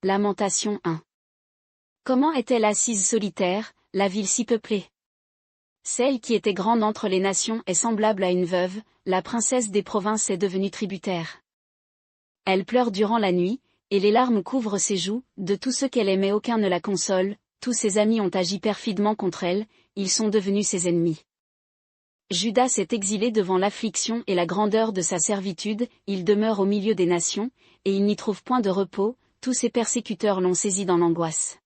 Lamentation 1. Comment est-elle assise solitaire, la ville si peuplée? Celle qui était grande entre les nations est semblable à une veuve, la princesse des provinces est devenue tributaire. Elle pleure durant la nuit, et les larmes couvrent ses joues, de tous ceux qu'elle aimait aucun ne la console, tous ses amis ont agi perfidement contre elle, ils sont devenus ses ennemis. Judas s'est exilé devant l'affliction et la grandeur de sa servitude, il demeure au milieu des nations, et il n'y trouve point de repos, tous ses persécuteurs l'ont saisi dans l'angoisse.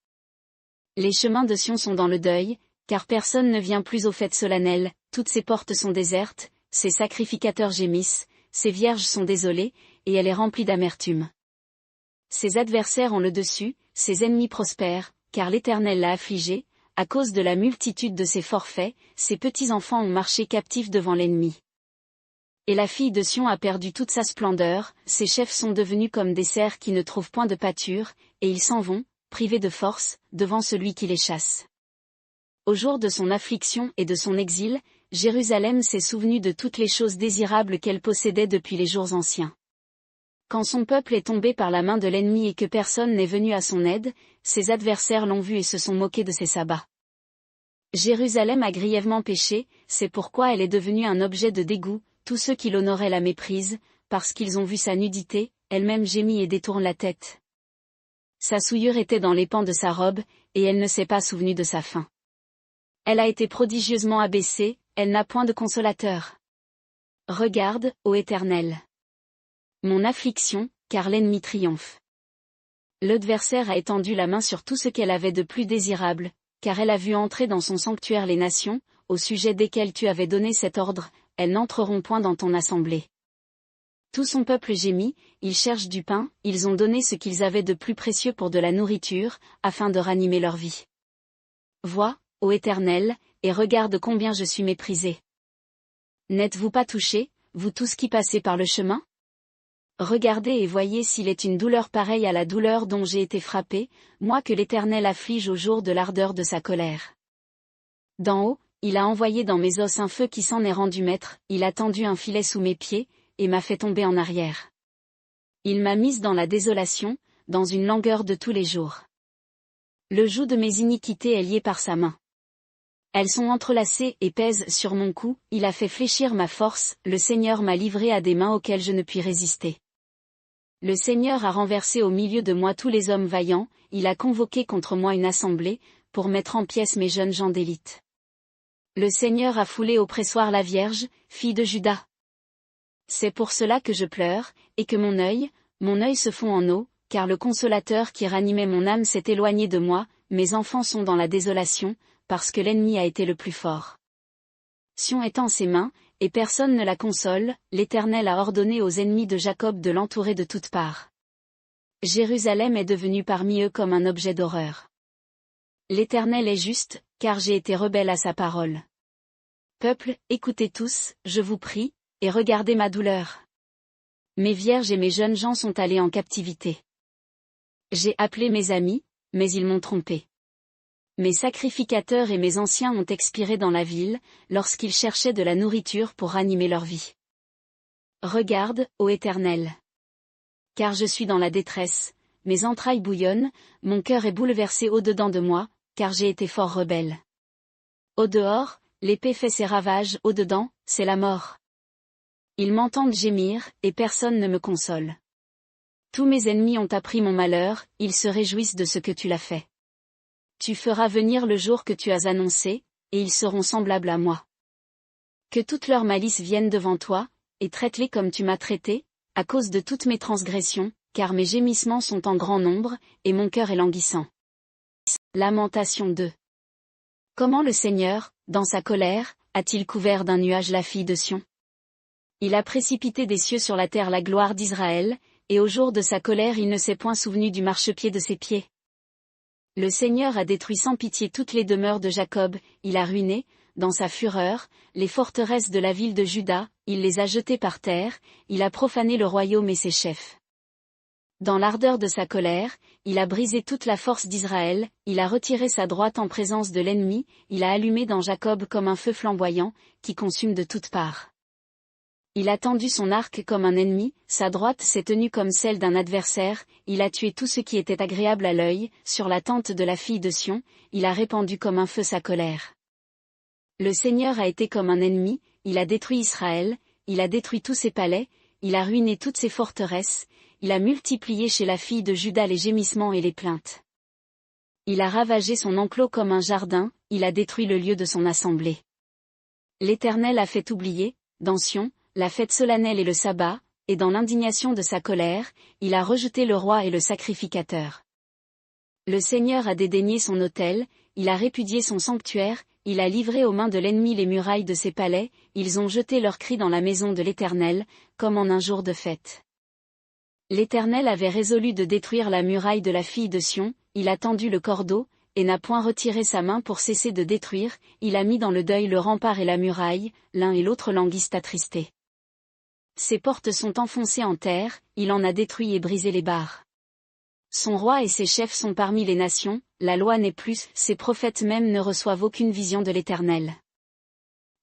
Les chemins de Sion sont dans le deuil, car personne ne vient plus aux fêtes solennelles, toutes ses portes sont désertes, ses sacrificateurs gémissent, ses vierges sont désolées, et elle est remplie d'amertume. Ses adversaires ont le dessus, ses ennemis prospèrent, car l'Éternel l'a affligée, à cause de la multitude de ses forfaits, ses petits-enfants ont marché captifs devant l'ennemi. Et la fille de Sion a perdu toute sa splendeur, ses chefs sont devenus comme des cerfs qui ne trouvent point de pâture, et ils s'en vont, privés de force, devant celui qui les chasse. Au jour de son affliction et de son exil, Jérusalem s'est souvenue de toutes les choses désirables qu'elle possédait depuis les jours anciens. Quand son peuple est tombé par la main de l'ennemi et que personne n'est venu à son aide, ses adversaires l'ont vu et se sont moqués de ses sabbats. Jérusalem a grièvement péché, c'est pourquoi elle est devenue un objet de dégoût, tous ceux qui l'honoraient la méprisent, parce qu'ils ont vu sa nudité, elle-même gémit et détourne la tête. Sa souillure était dans les pans de sa robe, et elle ne s'est pas souvenue de sa faim. Elle a été prodigieusement abaissée, elle n'a point de consolateur. Regarde, ô Éternel, mon affliction, car l'ennemi triomphe. L'adversaire a étendu la main sur tout ce qu'elle avait de plus désirable, car elle a vu entrer dans son sanctuaire les nations, au sujet desquelles tu avais donné cet ordre, elles n'entreront point dans ton assemblée. Tout son peuple gémit, ils cherchent du pain, ils ont donné ce qu'ils avaient de plus précieux pour de la nourriture, afin de ranimer leur vie. Vois, ô Éternel, et regarde combien je suis méprisé. N'êtes-vous pas touchés, vous tous qui passez par le chemin? Regardez et voyez s'il est une douleur pareille à la douleur dont j'ai été frappé, moi que l'Éternel afflige au jour de l'ardeur de sa colère. D'en haut, il a envoyé dans mes os un feu qui s'en est rendu maître, il a tendu un filet sous mes pieds, et m'a fait tomber en arrière. Il m'a mise dans la désolation, dans une langueur de tous les jours. Le joug de mes iniquités est lié par sa main. Elles sont entrelacées et pèsent sur mon cou, il a fait fléchir ma force, le Seigneur m'a livré à des mains auxquelles je ne puis résister. Le Seigneur a renversé au milieu de moi tous les hommes vaillants, il a convoqué contre moi une assemblée, pour mettre en pièces mes jeunes gens d'élite. Le Seigneur a foulé au pressoir la Vierge, fille de Juda. C'est pour cela que je pleure, et que mon œil se fond en eau, car le consolateur qui ranimait mon âme s'est éloigné de moi, mes enfants sont dans la désolation, parce que l'ennemi a été le plus fort. Sion est en ses mains, et personne ne la console, l'Éternel a ordonné aux ennemis de Jacob de l'entourer de toutes parts. Jérusalem est devenue parmi eux comme un objet d'horreur. L'Éternel est juste, car j'ai été rebelle à sa parole. Peuple, écoutez tous, je vous prie, et regardez ma douleur. Mes vierges et mes jeunes gens sont allés en captivité. J'ai appelé mes amis, mais ils m'ont trompé. Mes sacrificateurs et mes anciens ont expiré dans la ville, lorsqu'ils cherchaient de la nourriture pour ranimer leur vie. Regarde, ô Éternel. Car je suis dans la détresse, mes entrailles bouillonnent, mon cœur est bouleversé au-dedans de moi, car j'ai été fort rebelle. Au dehors, l'épée fait ses ravages, au dedans, c'est la mort. Ils m'entendent gémir, et personne ne me console. Tous mes ennemis ont appris mon malheur, ils se réjouissent de ce que tu l'as fait. Tu feras venir le jour que tu as annoncé, et ils seront semblables à moi. Que toute leur malice vienne devant toi, et traite-les comme tu m'as traité, à cause de toutes mes transgressions, car mes gémissements sont en grand nombre, et mon cœur est languissant. Lamentation 2. Comment le Seigneur, dans sa colère, a-t-il couvert d'un nuage la fille de Sion? Il a précipité des cieux sur la terre la gloire d'Israël, et au jour de sa colère il ne s'est point souvenu du marchepied de ses pieds. Le Seigneur a détruit sans pitié toutes les demeures de Jacob, il a ruiné, dans sa fureur, les forteresses de la ville de Juda, il les a jetées par terre, il a profané le royaume et ses chefs. Dans l'ardeur de sa colère, il a brisé toute la force d'Israël, il a retiré sa droite en présence de l'ennemi, il a allumé dans Jacob comme un feu flamboyant, qui consume de toutes parts. Il a tendu son arc comme un ennemi, sa droite s'est tenue comme celle d'un adversaire, il a tué tout ce qui était agréable à l'œil, sur la tente de la fille de Sion, il a répandu comme un feu sa colère. Le Seigneur a été comme un ennemi, il a détruit Israël, il a détruit tous ses palais, il a ruiné toutes ses forteresses, il a multiplié chez la fille de Juda les gémissements et les plaintes. Il a ravagé son enclos comme un jardin, il a détruit le lieu de son assemblée. L'Éternel a fait oublier, dans Sion, la fête solennelle et le sabbat, et dans l'indignation de sa colère, il a rejeté le roi et le sacrificateur. Le Seigneur a dédaigné son autel, il a répudié son sanctuaire, il a livré aux mains de l'ennemi les murailles de ses palais, ils ont jeté leurs cris dans la maison de l'Éternel, comme en un jour de fête. L'Éternel avait résolu de détruire la muraille de la fille de Sion, il a tendu le cordeau, et n'a point retiré sa main pour cesser de détruire, il a mis dans le deuil le rempart et la muraille, l'un et l'autre languissent attristés. Ses portes sont enfoncées en terre, il en a détruit et brisé les barres. Son roi et ses chefs sont parmi les nations, la loi n'est plus, ses prophètes même ne reçoivent aucune vision de l'Éternel.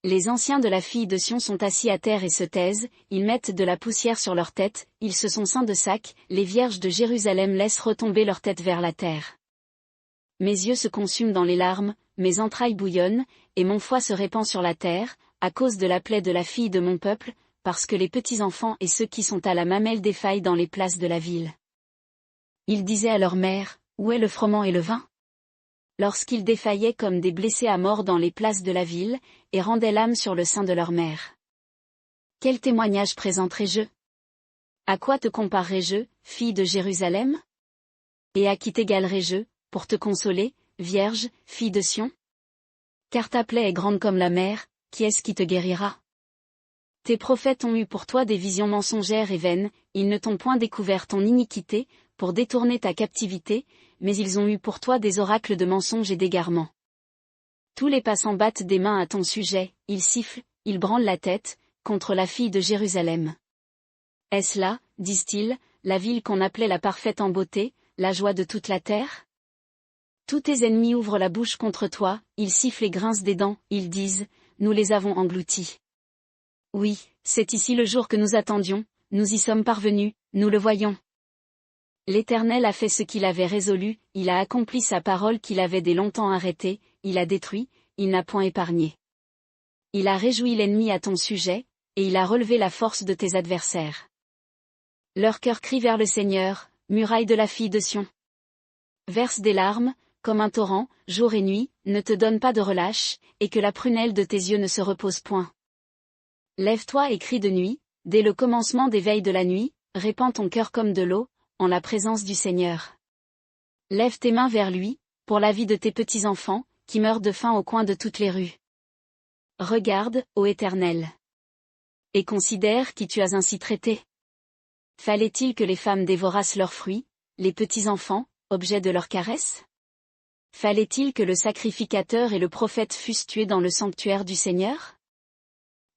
Les anciens de la fille de Sion sont assis à terre et se taisent, ils mettent de la poussière sur leur tête, ils se sont ceints de sacs, les vierges de Jérusalem laissent retomber leur tête vers la terre. Mes yeux se consument dans les larmes, mes entrailles bouillonnent, et mon foie se répand sur la terre, à cause de la plaie de la fille de mon peuple, parce que les petits-enfants et ceux qui sont à la mamelle défaillent dans les places de la ville. Ils disaient à leur mère, où est le froment et le vin? Lorsqu'ils défaillaient comme des blessés à mort dans les places de la ville, et rendaient l'âme sur le sein de leur mère. Quel témoignage présenterai-je? À quoi te comparerai-je, fille de Jérusalem? Et à qui t'égalerai-je, pour te consoler, vierge, fille de Sion? Car ta plaie est grande comme la mer, qui est-ce qui te guérira? Tes prophètes ont eu pour toi des visions mensongères et vaines, ils ne t'ont point découvert ton iniquité, pour détourner ta captivité, mais ils ont eu pour toi des oracles de mensonges et d'égarements. Tous les passants battent des mains à ton sujet, ils sifflent, ils branlent la tête, contre la fille de Jérusalem. Est-ce là, disent-ils, la ville qu'on appelait la parfaite en beauté, la joie de toute la terre? Tous tes ennemis ouvrent la bouche contre toi, ils sifflent et grincent des dents, ils disent, nous les avons engloutis. Oui, c'est ici le jour que nous attendions, nous y sommes parvenus, nous le voyons. L'Éternel a fait ce qu'il avait résolu, il a accompli sa parole qu'il avait dès longtemps arrêtée, il a détruit, il n'a point épargné. Il a réjoui l'ennemi à ton sujet, et il a relevé la force de tes adversaires. Leur cœur crie vers le Seigneur, muraille de la fille de Sion. Verse des larmes, comme un torrent, jour et nuit, ne te donne pas de relâche, et que la prunelle de tes yeux ne se repose point. Lève-toi et crie de nuit, dès le commencement des veilles de la nuit, répands ton cœur comme de l'eau, en la présence du Seigneur. Lève tes mains vers lui, pour la vie de tes petits-enfants, qui meurent de faim au coin de toutes les rues. Regarde, ô Éternel. Et considère qui tu as ainsi traité. Fallait-il que les femmes dévorassent leurs fruits, les petits-enfants, objets de leurs caresses? Fallait-il que le sacrificateur et le prophète fussent tués dans le sanctuaire du Seigneur?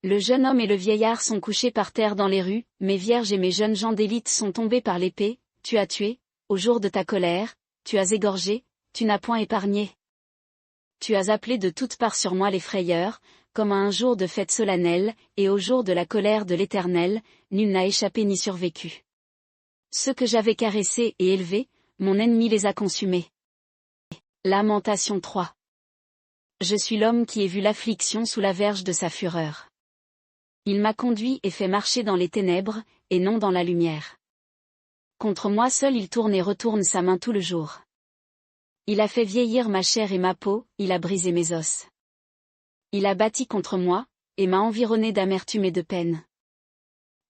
Le jeune homme et le vieillard sont couchés par terre dans les rues, mes vierges et mes jeunes gens d'élite sont tombés par l'épée, tu as tué, au jour de ta colère, tu as égorgé, tu n'as point épargné. Tu as appelé de toutes parts sur moi les frayeurs, comme à un jour de fête solennelle, et au jour de la colère de l'Éternel, nul n'a échappé ni survécu. Ceux que j'avais caressés et élevés, mon ennemi les a consumés. Lamentation 3. Je suis l'homme qui ai vu l'affliction sous la verge de sa fureur. Il m'a conduit et fait marcher dans les ténèbres, et non dans la lumière. Contre moi seul il tourne et retourne sa main tout le jour. Il a fait vieillir ma chair et ma peau, il a brisé mes os. Il a bâti contre moi, et m'a environné d'amertume et de peine.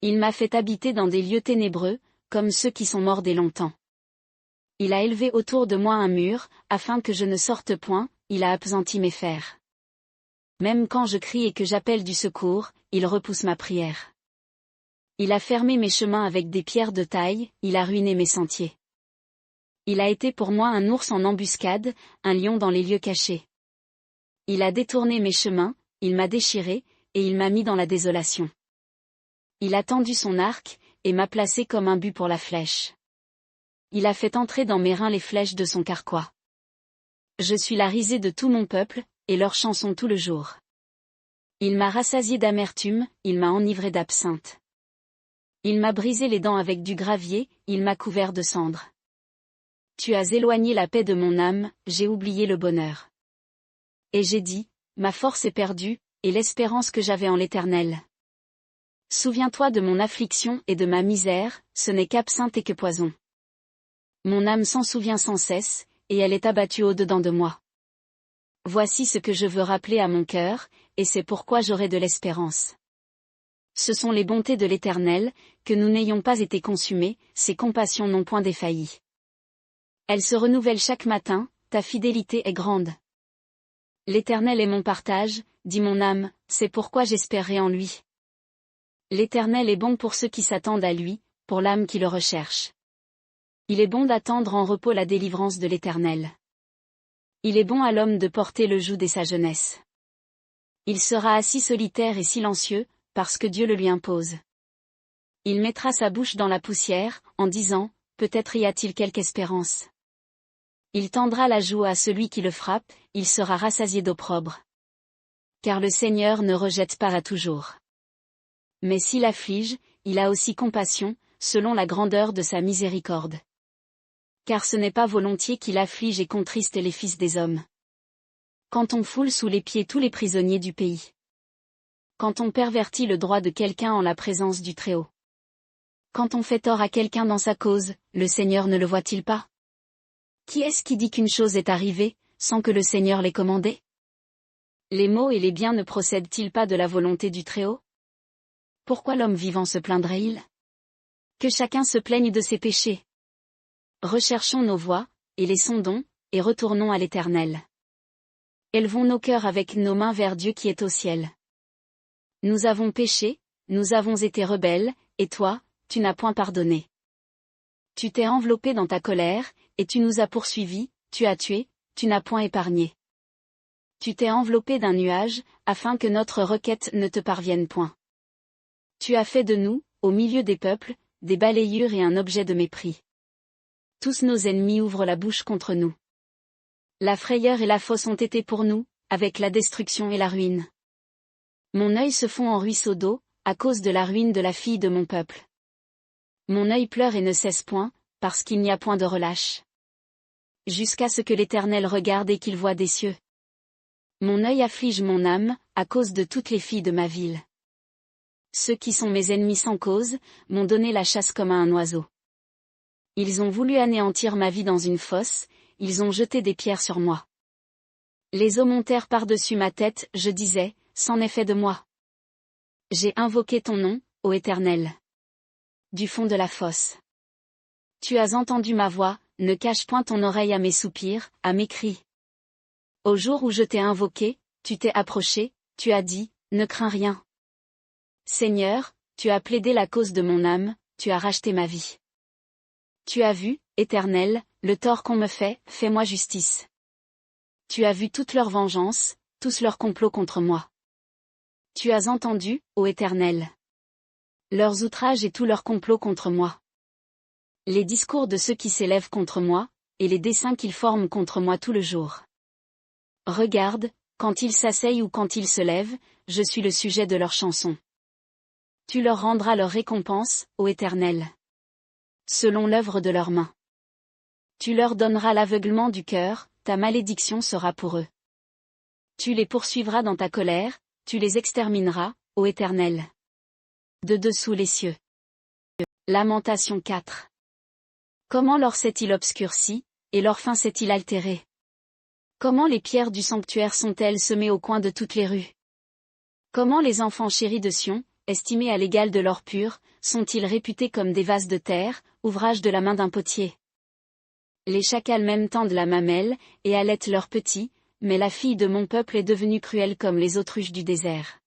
Il m'a fait habiter dans des lieux ténébreux, comme ceux qui sont morts dès longtemps. Il a élevé autour de moi un mur, afin que je ne sorte point, il a appesanti mes fers. Même quand je crie et que j'appelle du secours, il repousse ma prière. Il a fermé mes chemins avec des pierres de taille, il a ruiné mes sentiers. Il a été pour moi un ours en embuscade, un lion dans les lieux cachés. Il a détourné mes chemins, il m'a déchiré, et il m'a mis dans la désolation. Il a tendu son arc, et m'a placé comme un but pour la flèche. Il a fait entrer dans mes reins les flèches de son carquois. Je suis la risée de tout mon peuple, et leur chanson tout le jour. Il m'a rassasié d'amertume, il m'a enivré d'absinthe. Il m'a brisé les dents avec du gravier, il m'a couvert de cendres. Tu as éloigné la paix de mon âme, j'ai oublié le bonheur. Et j'ai dit, ma force est perdue, et l'espérance que j'avais en l'Éternel. Souviens-toi de mon affliction et de ma misère, ce n'est qu'absinthe et que poison. Mon âme s'en souvient sans cesse, et elle est abattue au-dedans de moi. Voici ce que je veux rappeler à mon cœur, et c'est pourquoi j'aurai de l'espérance. Ce sont les bontés de l'Éternel, que nous n'ayons pas été consumés, ses compassions n'ont point défailli. Elles se renouvellent chaque matin, ta fidélité est grande. L'Éternel est mon partage, dit mon âme, c'est pourquoi j'espérerai en lui. L'Éternel est bon pour ceux qui s'attendent à lui, pour l'âme qui le recherche. Il est bon d'attendre en repos la délivrance de l'Éternel. Il est bon à l'homme de porter le joug dès sa jeunesse. Il sera assis solitaire et silencieux, parce que Dieu le lui impose. Il mettra sa bouche dans la poussière, en disant, peut-être y a-t-il quelque espérance. Il tendra la joue à celui qui le frappe, il sera rassasié d'opprobre. Car le Seigneur ne rejette pas à toujours. Mais s'il afflige, il a aussi compassion, selon la grandeur de sa miséricorde. Car ce n'est pas volontiers qu'il afflige et contriste les fils des hommes. Quand on foule sous les pieds tous les prisonniers du pays. Quand on pervertit le droit de quelqu'un en la présence du Très-Haut. Quand on fait tort à quelqu'un dans sa cause, le Seigneur ne le voit-il pas? Qui est-ce qui dit qu'une chose est arrivée, sans que le Seigneur l'ait commandée? Les maux et les biens ne procèdent-ils pas de la volonté du Très-Haut? Pourquoi l'homme vivant se plaindrait-il? Que chacun se plaigne de ses péchés. Recherchons nos voies, et les sondons, et retournons à l'Éternel. Élevons nos cœurs avec nos mains vers Dieu qui est au ciel. Nous avons péché, nous avons été rebelles, et toi, tu n'as point pardonné. Tu t'es enveloppé dans ta colère, et tu nous as poursuivis, tu as tué, tu n'as point épargné. Tu t'es enveloppé d'un nuage, afin que notre requête ne te parvienne point. Tu as fait de nous, au milieu des peuples, des balayures et un objet de mépris. Tous nos ennemis ouvrent la bouche contre nous. La frayeur et la fosse ont été pour nous, avec la destruction et la ruine. Mon œil se fond en ruisseau d'eau, à cause de la ruine de la fille de mon peuple. Mon œil pleure et ne cesse point, parce qu'il n'y a point de relâche. Jusqu'à ce que l'Éternel regarde et qu'il voie des cieux. Mon œil afflige mon âme, à cause de toutes les filles de ma ville. Ceux qui sont mes ennemis sans cause, m'ont donné la chasse comme à un oiseau. Ils ont voulu anéantir ma vie dans une fosse, ils ont jeté des pierres sur moi. Les eaux montèrent par-dessus ma tête, je disais, c'en est fait de moi. J'ai invoqué ton nom, ô Éternel. Du fond de la fosse. Tu as entendu ma voix, ne cache point ton oreille à mes soupirs, à mes cris. Au jour où je t'ai invoqué, tu t'es approché, tu as dit, ne crains rien. Seigneur, tu as plaidé la cause de mon âme, tu as racheté ma vie. Tu as vu, Éternel, le tort qu'on me fait, fais-moi justice. Tu as vu toute leur vengeance, tous leurs complots contre moi. Tu as entendu, ô Éternel, leurs outrages et tous leurs complots contre moi. Les discours de ceux qui s'élèvent contre moi, et les desseins qu'ils forment contre moi tout le jour. Regarde, quand ils s'asseyent ou quand ils se lèvent, je suis le sujet de leurs chansons. Tu leur rendras leur récompense, ô Éternel, selon l'œuvre de leurs mains. Tu leur donneras l'aveuglement du cœur, ta malédiction sera pour eux. Tu les poursuivras dans ta colère, tu les extermineras, ô Éternel. De dessous les cieux. Lamentation 4. Comment leur s'est-il obscurci, et leur fin s'est-il altéré? Comment les pierres du sanctuaire sont-elles semées au coin de toutes les rues? Comment les enfants chéris de Sion, estimés à l'égal de l'or pur, sont-ils réputés comme des vases de terre, ouvrage de la main d'un potier? Les chacals même tendent la mamelle, et allaitent leurs petits, mais la fille de mon peuple est devenue cruelle comme les autruches du désert.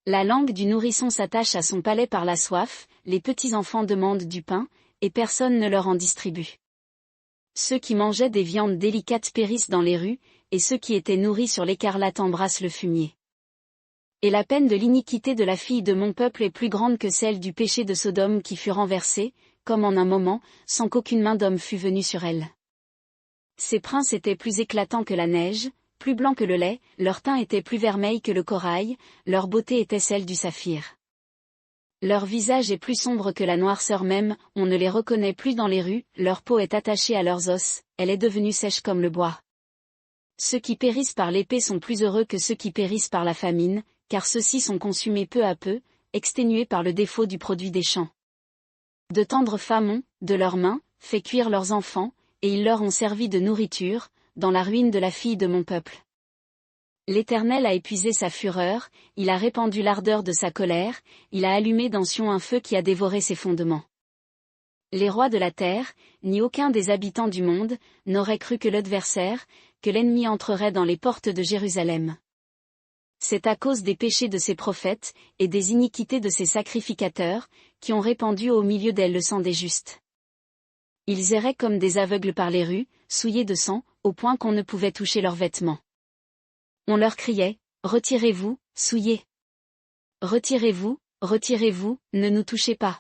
La langue du nourrisson s'attache à son palais par la soif, les petits enfants demandent du pain, et personne ne leur en distribue. Ceux qui mangeaient des viandes délicates périssent dans les rues, et ceux qui étaient nourris sur l'écarlate embrassent le fumier. Et la peine de l'iniquité de la fille de mon peuple est plus grande que celle du péché de Sodome qui fut renversé, comme en un moment, sans qu'aucune main d'homme fût venue sur elle. Ces princes étaient plus éclatants que la neige, plus blancs que le lait, leur teint était plus vermeil que le corail, leur beauté était celle du saphir. Leur visage est plus sombre que la noirceur même, on ne les reconnaît plus dans les rues, leur peau est attachée à leurs os, elle est devenue sèche comme le bois. Ceux qui périssent par l'épée sont plus heureux que ceux qui périssent par la famine, car ceux-ci sont consumés peu à peu, exténués par le défaut du produit des champs. De tendres femmes ont, de leurs mains, fait cuire leurs enfants, et ils leur ont servi de nourriture, dans la ruine de la fille de mon peuple. L'Éternel a épuisé sa fureur, il a répandu l'ardeur de sa colère, il a allumé dans Sion un feu qui a dévoré ses fondements. Les rois de la terre, ni aucun des habitants du monde, n'auraient cru que l'adversaire, que l'ennemi entrerait dans les portes de Jérusalem. C'est à cause des péchés de ses prophètes, et des iniquités de ses sacrificateurs, qui ont répandu au milieu d'elle le sang des justes. Ils erraient comme des aveugles par les rues, souillés de sang, au point qu'on ne pouvait toucher leurs vêtements. On leur criait, « Retirez-vous, souillés. Retirez-vous, retirez-vous, ne nous touchez pas. »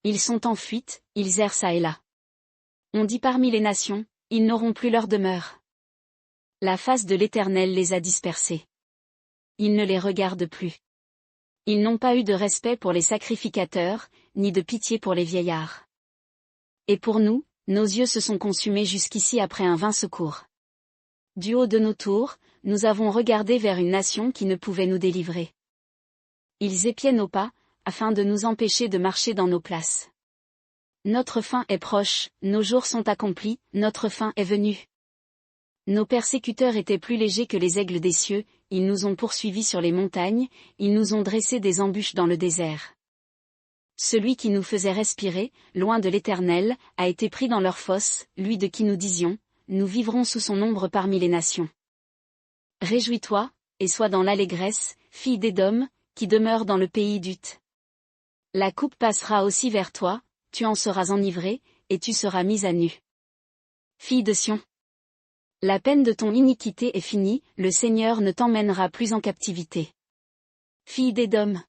Ils sont en fuite, ils errent çà et là. On dit parmi les nations, ils n'auront plus leur demeure. La face de l'Éternel les a dispersés. Ils ne les regardent plus. Ils n'ont pas eu de respect pour les sacrificateurs, ni de pitié pour les vieillards. Et pour nous, nos yeux se sont consumés jusqu'ici après un vain secours. Du haut de nos tours, nous avons regardé vers une nation qui ne pouvait nous délivrer. Ils épiaient nos pas, afin de nous empêcher de marcher dans nos places. Notre fin est proche, nos jours sont accomplis, notre fin est venue. Nos persécuteurs étaient plus légers que les aigles des cieux, ils nous ont poursuivis sur les montagnes, ils nous ont dressé des embûches dans le désert. Celui qui nous faisait respirer, loin de l'Éternel, a été pris dans leur fosse, lui de qui nous disions, nous vivrons sous son ombre parmi les nations. Réjouis-toi, et sois dans l'allégresse, fille d'Édom, qui demeure dans le pays d'Ut. La coupe passera aussi vers toi, tu en seras enivré, et tu seras mise à nu. Fille de Sion. La peine de ton iniquité est finie, le Seigneur ne t'emmènera plus en captivité. Fille d'Édom.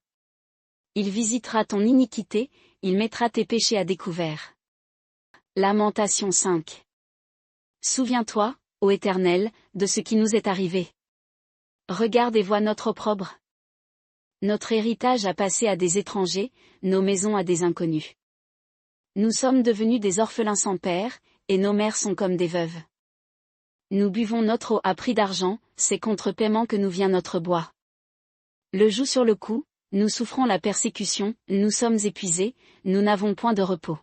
Il visitera ton iniquité, il mettra tes péchés à découvert. Lamentation 5. Souviens-toi, ô Éternel, de ce qui nous est arrivé. Regarde et vois notre opprobre. Notre héritage a passé à des étrangers, nos maisons à des inconnus. Nous sommes devenus des orphelins sans père, et nos mères sont comme des veuves. Nous buvons notre eau à prix d'argent, c'est contre paiement que nous vient notre bois. Le joug sur le cou, nous souffrons la persécution, nous sommes épuisés, nous n'avons point de repos.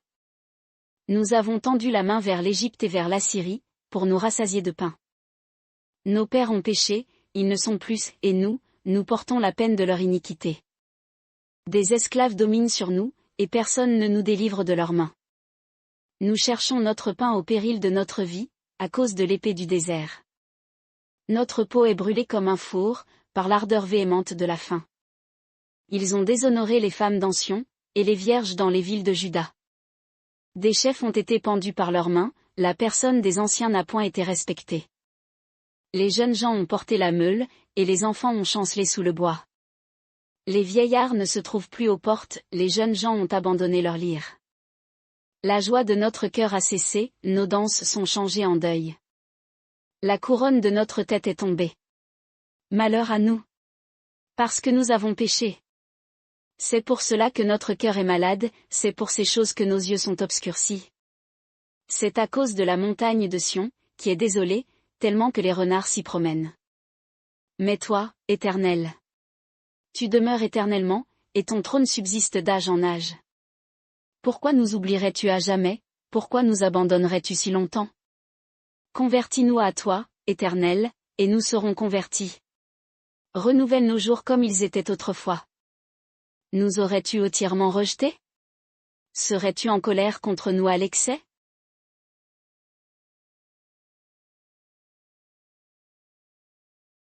Nous avons tendu la main vers l'Égypte et vers l'Assyrie, pour nous rassasier de pain. Nos pères ont péché, ils ne sont plus, et nous portons la peine de leur iniquité. Des esclaves dominent sur nous, et personne ne nous délivre de leurs mains. Nous cherchons notre pain au péril de notre vie, à cause de l'épée du désert. Notre peau est brûlée comme un four, par l'ardeur véhémente de la faim. Ils ont déshonoré les femmes d'Sion, et les vierges dans les villes de Juda. Des chefs ont été pendus par leurs mains, la personne des anciens n'a point été respectée. Les jeunes gens ont porté la meule, et les enfants ont chancelé sous le bois. Les vieillards ne se trouvent plus aux portes, les jeunes gens ont abandonné leur lyre. La joie de notre cœur a cessé, nos danses sont changées en deuil. La couronne de notre tête est tombée. Malheur à nous! Parce que nous avons péché. C'est pour cela que notre cœur est malade, c'est pour ces choses que nos yeux sont obscurcis. C'est à cause de la montagne de Sion, qui est désolée, tellement que les renards s'y promènent. Mais toi, Éternel, tu demeures éternellement, et ton trône subsiste d'âge en âge. Pourquoi nous oublierais-tu à jamais, pourquoi nous abandonnerais-tu si longtemps? Convertis-nous à toi, Éternel, et nous serons convertis. Renouvelle nos jours comme ils étaient autrefois. Nous aurais-tu entièrement rejetés? Serais-tu en colère contre nous à l'excès?